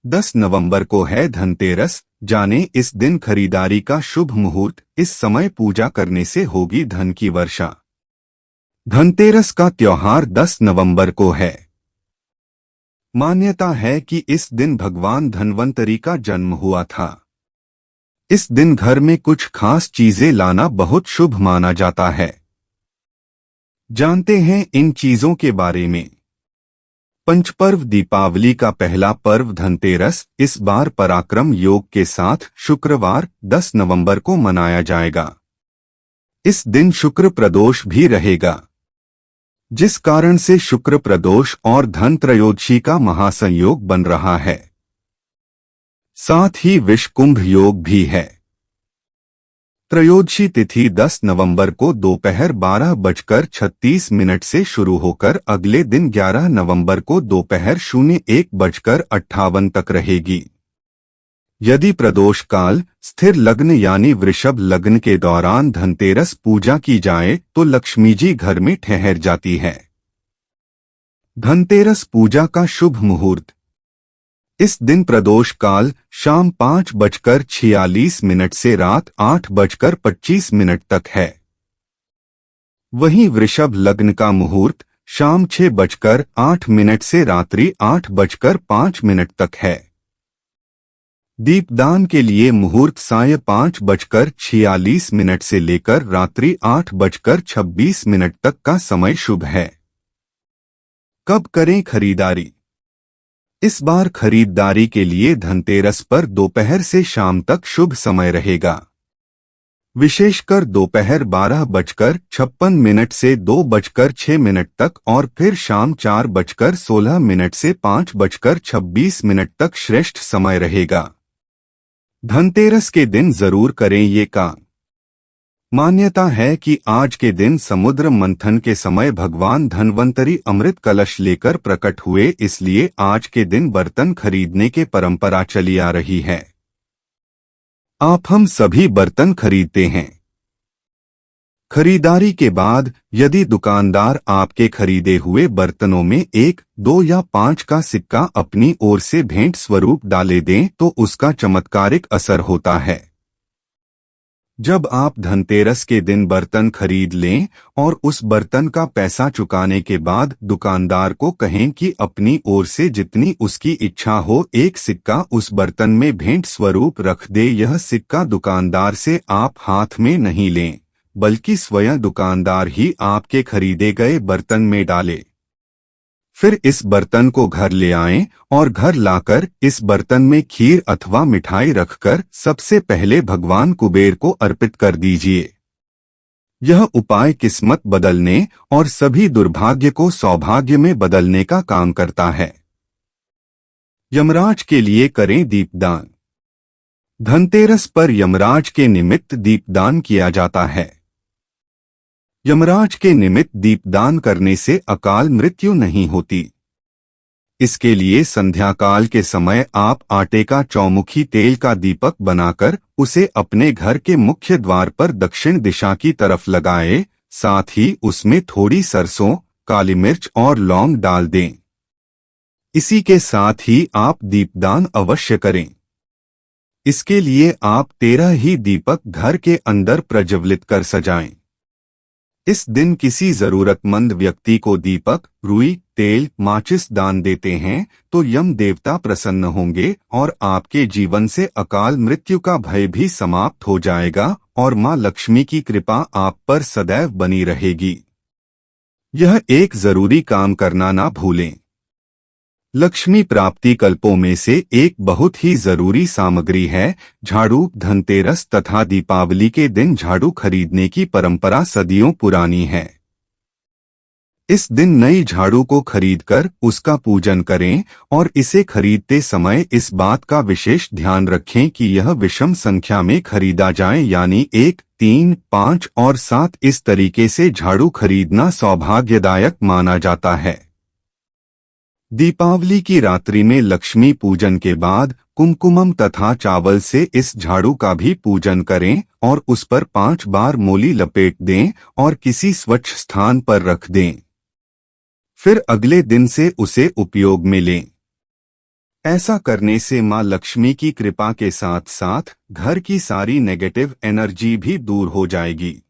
10 नवंबर को है धनतेरस। जाने इस दिन खरीदारी का शुभ मुहूर्त। इस समय पूजा करने से होगी धन की वर्षा। धनतेरस का त्योहार 10 नवंबर को है। मान्यता है कि इस दिन भगवान धन्वंतरी का जन्म हुआ था। इस दिन घर में कुछ खास चीजें लाना बहुत शुभ माना जाता है। जानते हैं इन चीजों के बारे में। पंचपर्व दीपावली का पहला पर्व धनतेरस इस बार पराक्रम योग के साथ शुक्रवार 10 नवंबर को मनाया जाएगा। इस दिन शुक्र प्रदोष भी रहेगा, जिस कारण से शुक्र प्रदोष और धन त्रयोदशी का महासंयोग बन रहा है। साथ ही विषकुंभ योग भी है। त्रयोदशी तिथि 10 नवंबर को दोपहर 12:36 से शुरू होकर अगले दिन 11 नवंबर को दोपहर 01:58 तक रहेगी। यदि प्रदोष काल स्थिर लग्न यानी वृषभ लग्न के दौरान धनतेरस पूजा की जाए तो लक्ष्मी जी घर में ठहर जाती है। धनतेरस पूजा का शुभ मुहूर्त। इस दिन प्रदोष काल शाम 5:46 से रात 8:25 तक है। वहीं वृषभ लग्न का मुहूर्त शाम 6:08 से रात्रि 8:05 तक है। दीपदान के लिए मुहूर्त साय 5:46 से लेकर रात्रि 8:26 तक का समय शुभ है। कब करें खरीदारी? इस बार खरीदारी के लिए धनतेरस पर दोपहर से शाम तक शुभ समय रहेगा। विशेषकर दोपहर 12:56 से 2:06 तक और फिर शाम 4:16 से 5:26 तक श्रेष्ठ समय रहेगा। धनतेरस के दिन जरूर करें ये काम। मान्यता है कि आज के दिन समुद्र मंथन के समय भगवान धन्वंतरी अमृत कलश लेकर प्रकट हुए, इसलिए आज के दिन बर्तन खरीदने के परंपरा चली आ रही है। आप हम सभी बर्तन खरीदते हैं। खरीदारी के बाद यदि दुकानदार आपके खरीदे हुए बर्तनों में 1, 2 या 5 का सिक्का अपनी ओर से भेंट स्वरूप डाले दें तो उसका चमत्कारिक असर होता है। जब आप धनतेरस के दिन बर्तन खरीद लें और उस बर्तन का पैसा चुकाने के बाद दुकानदार को कहें कि अपनी ओर से जितनी उसकी इच्छा हो एक सिक्का उस बर्तन में भेंट स्वरूप रख दे। यह सिक्का दुकानदार से आप हाथ में नहीं लें, बल्कि स्वयं दुकानदार ही आपके खरीदे गए बर्तन में डाले। फिर इस बर्तन को घर ले आएं और घर लाकर इस बर्तन में खीर अथवा मिठाई रखकर सबसे पहले भगवान कुबेर को अर्पित कर दीजिए। यह उपाय किस्मत बदलने और सभी दुर्भाग्य को सौभाग्य में बदलने का काम करता है। यमराज के लिए करें दीपदान। धनतेरस पर यमराज के निमित्त दीपदान किया जाता है। यमराज के निमित्त दीपदान करने से अकाल मृत्यु नहीं होती। इसके लिए संध्या काल के समय आप आटे का चौमुखी तेल का दीपक बनाकर उसे अपने घर के मुख्य द्वार पर दक्षिण दिशा की तरफ लगाएं। साथ ही उसमें थोड़ी सरसों, काली मिर्च और लौंग डाल दें। इसी के साथ ही आप दीपदान अवश्य करें। इसके लिए आप 13 ही दीपक घर के अंदर प्रज्वलित कर सजाएं। इस दिन किसी जरूरतमंद व्यक्ति को दीपक, रुई, तेल, माचिस दान देते हैं तो यम देवता प्रसन्न होंगे और आपके जीवन से अकाल मृत्यु का भय भी समाप्त हो जाएगा और मां लक्ष्मी की कृपा आप पर सदैव बनी रहेगी। यह एक जरूरी काम करना ना भूलें। लक्ष्मी प्राप्ति कल्पों में से एक बहुत ही जरूरी सामग्री है झाड़ू। धनतेरस तथा दीपावली के दिन झाड़ू खरीदने की परंपरा सदियों पुरानी है। इस दिन नई झाड़ू को खरीदकर उसका पूजन करें और इसे खरीदते समय इस बात का विशेष ध्यान रखें कि यह विषम संख्या में खरीदा जाए, यानी 1, 3, 5 और 7। इस तरीके से झाड़ू खरीदना सौभाग्यदायक माना जाता है। दीपावली की रात्रि में लक्ष्मी पूजन के बाद कुमकुमम तथा चावल से इस झाड़ू का भी पूजन करें और उस पर 5 बार मोली लपेट दें और किसी स्वच्छ स्थान पर रख दें। फिर अगले दिन से उसे उपयोग में लें। ऐसा करने से मां लक्ष्मी की कृपा के साथ साथ घर की सारी नेगेटिव एनर्जी भी दूर हो जाएगी।